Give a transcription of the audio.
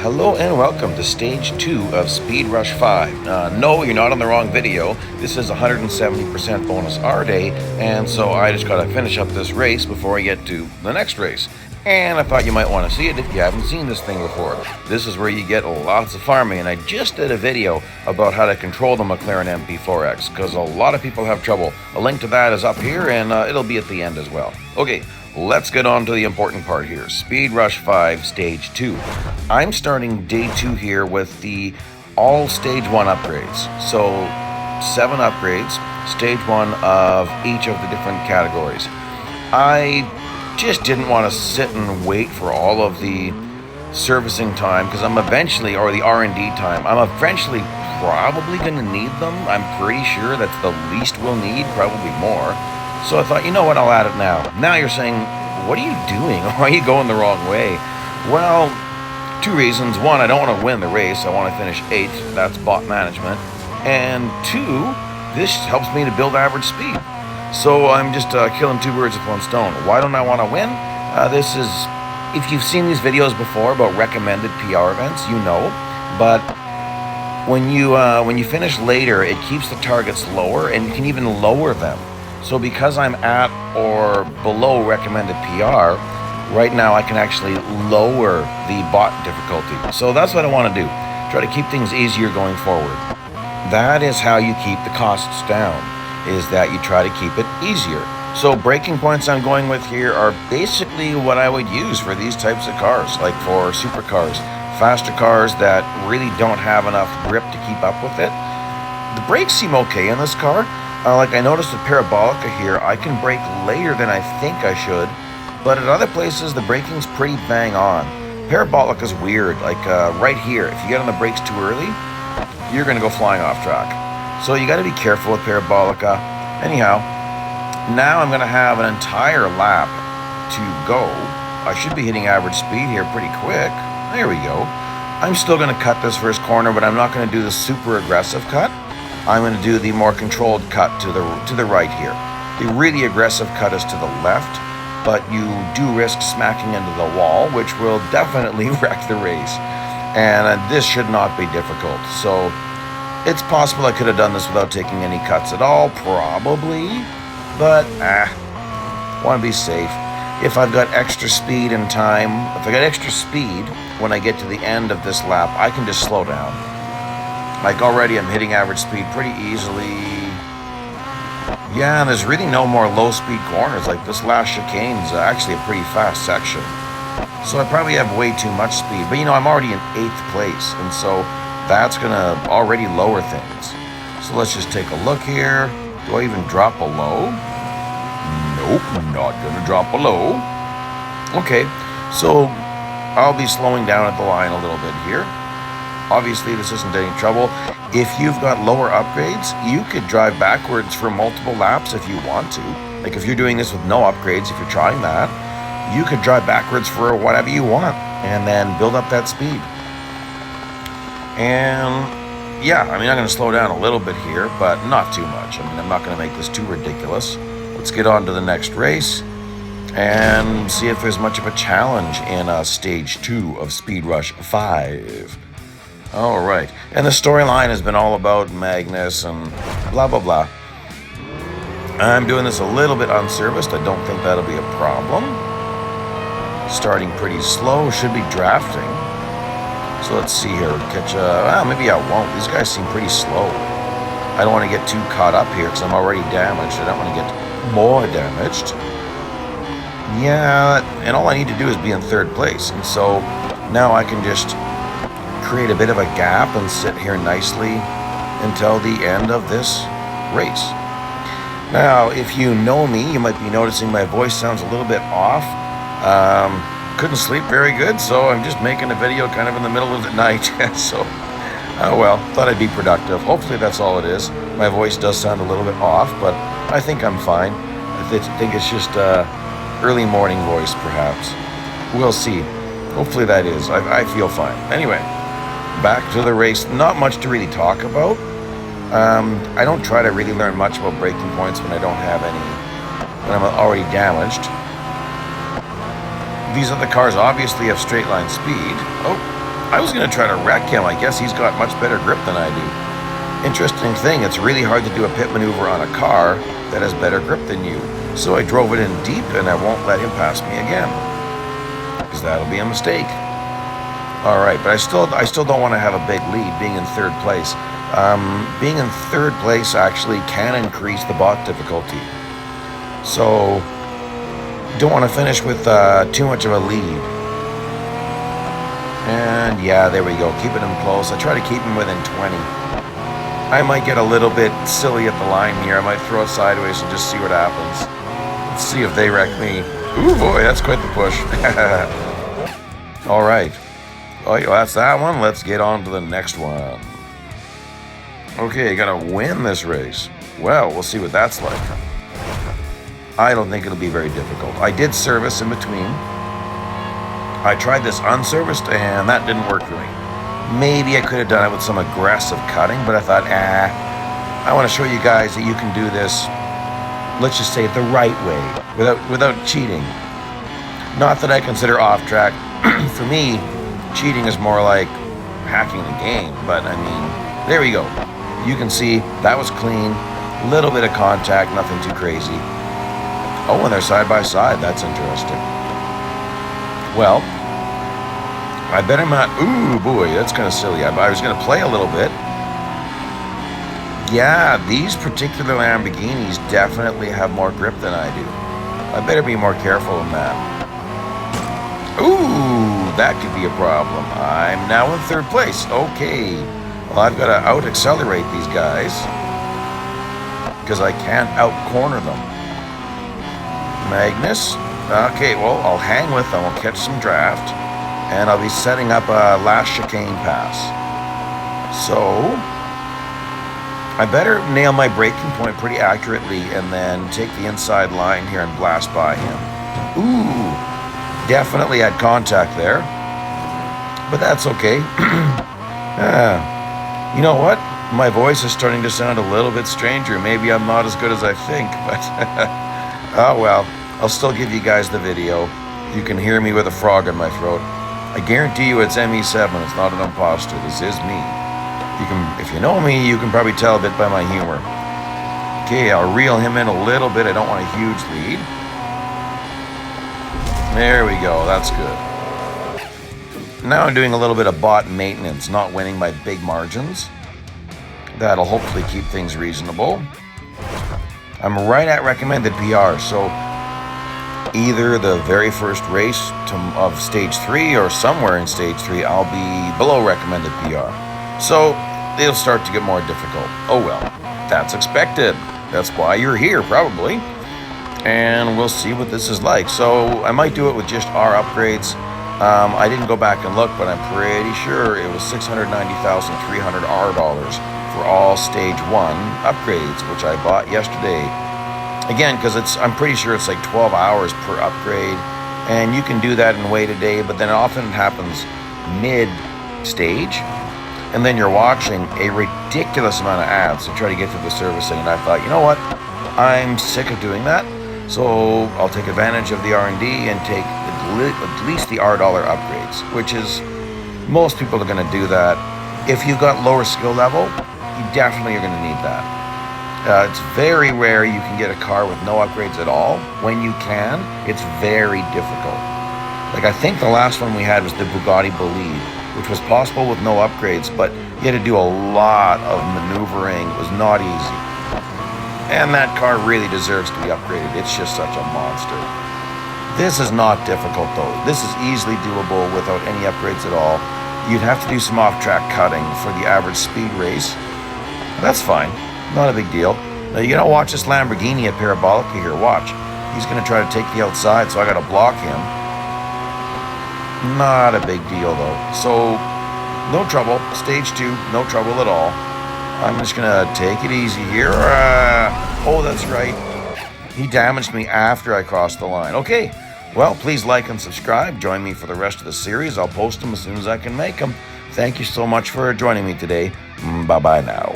Hello and welcome to Stage 2 of Speedrush 5. No, you're not on the wrong video. This is 170% bonus R day, and so I just gotta finish up this race before I get to the next race. And I thought you might want to see it if you haven't seen this thing before. This is where you get lots of farming, and I just did a video about how to control the McLaren MP4X, because a lot of people have trouble. A link to that is up here, and it'll be at the end as well. Okay. Let's get on to the important part here. Speedrush 5 Stage 2. I'm starting day 2 here with the all Stage 1 upgrades. So 7 upgrades, Stage 1 of each of the different categories. I just didn't want to sit and wait for all of the servicing time because I'm eventually, or the R&D time, I'm eventually probably going to need them. I'm pretty sure that's the least we'll need, probably more. So I thought, you know what, I'll add it now. Now you're saying, what are you doing? Why are you going the wrong way? Well, 2 reasons. 1, I don't want to win the race. I want to finish 8th. That's bot management. And 2, this helps me to build average speed. So I'm just killing 2 birds with 1 stone. Why don't I want to win? This is, if you've seen these videos before about recommended PR events, you know. But when you finish later, it keeps the targets lower, and you can even lower them. So because I'm at or below recommended PR, right now I can actually lower the bot difficulty. So that's what I want to do. Try to keep things easier going forward. That is how you keep the costs down, is that you try to keep it easier. So breaking points I'm going with here are basically what I would use for these types of cars, like for supercars, faster cars that really don't have enough grip to keep up with it. The brakes seem okay in this car. Like I noticed with Parabolica here, I can brake later than I think I should, but at other places the braking's pretty bang on. Parabolica's weird, like right here, if you get on the brakes too early, you're gonna go flying off track. So you gotta be careful with Parabolica. Anyhow, now I'm gonna have an entire lap to go. I should be hitting average speed here pretty quick. There we go. I'm still gonna cut this first corner, but I'm not gonna do the super aggressive cut. I'm going to do the more controlled cut to the right here. The really aggressive cut is to the left, but you do risk smacking into the wall, which will definitely wreck the race. And this should not be difficult. So it's possible I could have done this without taking any cuts at all, probably, but want to be safe. If I've got extra speed and time, if I got extra speed when I get to the end of this lap, I can just slow down. Like already I'm hitting average speed pretty easily. Yeah, and there's really no more low speed corners. Like this last chicane's actually a pretty fast section. So I probably have way too much speed. But you know, I'm already in 8th place. And so that's gonna already lower things. So let's just take a look here. Do I even drop below? Nope, not gonna drop below. Okay, so I'll be slowing down at the line a little bit here. Obviously, this isn't any trouble. If you've got lower upgrades, you could drive backwards for multiple laps if you want to. Like if you're doing this with no upgrades, if you're trying that, you could drive backwards for whatever you want and then build up that speed. And yeah, I mean, I'm going to slow down a little bit here, but not too much. I mean, I'm not going to make this too ridiculous. Let's get on to the next race and see if there's much of a challenge in Stage 2 of Speedrush 5. All right, and the storyline has been all about Magnus and blah, blah, blah. I'm doing this a little bit unserviced. I don't think that'll be a problem. Starting pretty slow, should be drafting. So let's see here, catch maybe I won't. These guys seem pretty slow. I don't want to get too caught up here because I'm already damaged. I don't want to get more damaged. Yeah, and all I need to do is be in 3rd place. And so now I can just create a bit of a gap and sit here nicely until the end of this race. Now, if you know me, you might be noticing my voice sounds a little bit off. Couldn't sleep very good, so I'm just making a video kind of in the middle of the night. So, well, thought I'd be productive. Hopefully that's all it is. My voice does sound a little bit off, but I think I'm fine. I think it's just early morning voice, perhaps. We'll see. Hopefully that is. I feel fine. Anyway. Back to the race. Not much to really talk about. I don't try to really learn much about braking points when I don't have any, when I'm already damaged. These other cars obviously have straight line speed. Oh, I was going to try to wreck him. I guess he's got much better grip than I do. Interesting thing, it's really hard to do a pit maneuver on a car that has better grip than you. So I drove it in deep, and I won't let him pass me again, because that'll be a mistake. All right, but I still don't want to have a big lead being in third place. Being in third place actually can increase the bot difficulty. So don't want to finish with too much of a lead. And yeah, there we go, keeping him close. I try to keep him within 20. I might get a little bit silly at the line here. I might throw it sideways and just see what happens. Let's see if they wreck me. Ooh boy, that's quite the push. All right. Oh, that's that one. Let's get on to the next one. Okay, gotta win this race. Well, we'll see what that's like. I don't think it'll be very difficult. I did service in between. I tried this unserviced, and that didn't work for me. Maybe I could have done it with some aggressive cutting, but I thought, I want to show you guys that you can do this, let's just say it the right way, without cheating. Not that I consider off track. For me, cheating is more like hacking the game, but I mean, there we go. You can see that was clean, little bit of contact, nothing too crazy. Oh, and they're side by side, that's interesting. Well, I bet I'm not, ooh boy, that's kind of silly. I was gonna play a little bit. Yeah, these particular Lamborghinis definitely have more grip than I do. I better be more careful in that. Ooh, that could be a problem. I'm now in third place. Okay. Well, I've got to out-accelerate these guys because I can't out-corner them. Magnus. Okay, well, I'll hang with them. I'll catch some draft. And I'll be setting up a last chicane pass. So I better nail my braking point pretty accurately and then take the inside line here and blast by him. Ooh, definitely had contact there, but that's okay. You know what? My voice is starting to sound a little bit stranger. Maybe I'm not as good as I think, but oh well, I'll still give you guys the video. You can hear me with a frog in my throat. I guarantee you it's ME7, it's not an imposter. This is me. If you know me, you can probably tell a bit by my humor. Okay, I'll reel him in a little bit. I don't want a huge lead. There we go, that's good. Now I'm doing a little bit of bot maintenance, not winning by big margins. That'll hopefully keep things reasonable. I'm right at recommended PR, so either the very first race of stage 3 or somewhere in stage 3, I'll be below recommended PR. So it'll start to get more difficult. Oh well, that's expected. That's why you're here, probably. And we'll see what this is like. So I might do it with just R upgrades. I didn't go back and look, but I'm pretty sure it was $690,300 R for all stage 1 upgrades, which I bought yesterday. Again, because I'm pretty sure it's like 12 hours per upgrade, and you can do that in wait a day, but then it often happens mid-stage, and then you're watching a ridiculous amount of ads to try to get through the servicing, and I thought, you know what, I'm sick of doing that, so I'll take advantage of the R&D and take at least the R$ upgrades, which is, most people are going to do that. If you've got lower skill level, you definitely are going to need that. It's very rare you can get a car with no upgrades at all. When you can, it's very difficult. Like, I think the last one we had was the Bugatti Bolide, which was possible with no upgrades, but you had to do a lot of maneuvering. It was not easy. And that car really deserves to be upgraded. It's just such a monster. This is not difficult, though. This is easily doable without any upgrades at all. You'd have to do some off-track cutting for the average speed race. That's fine. Not a big deal. Now you gotta watch this Lamborghini at Parabolica here. Watch. He's gonna try to take the outside, so I gotta block him. Not a big deal though. So, no trouble. Stage 2, no trouble at all. I'm just gonna take it easy here. Oh, that's right. He damaged me after I crossed the line. Okay. Well, please like and subscribe. Join me for the rest of the series. I'll post them as soon as I can make them. Thank you so much for joining me today. Bye-bye now.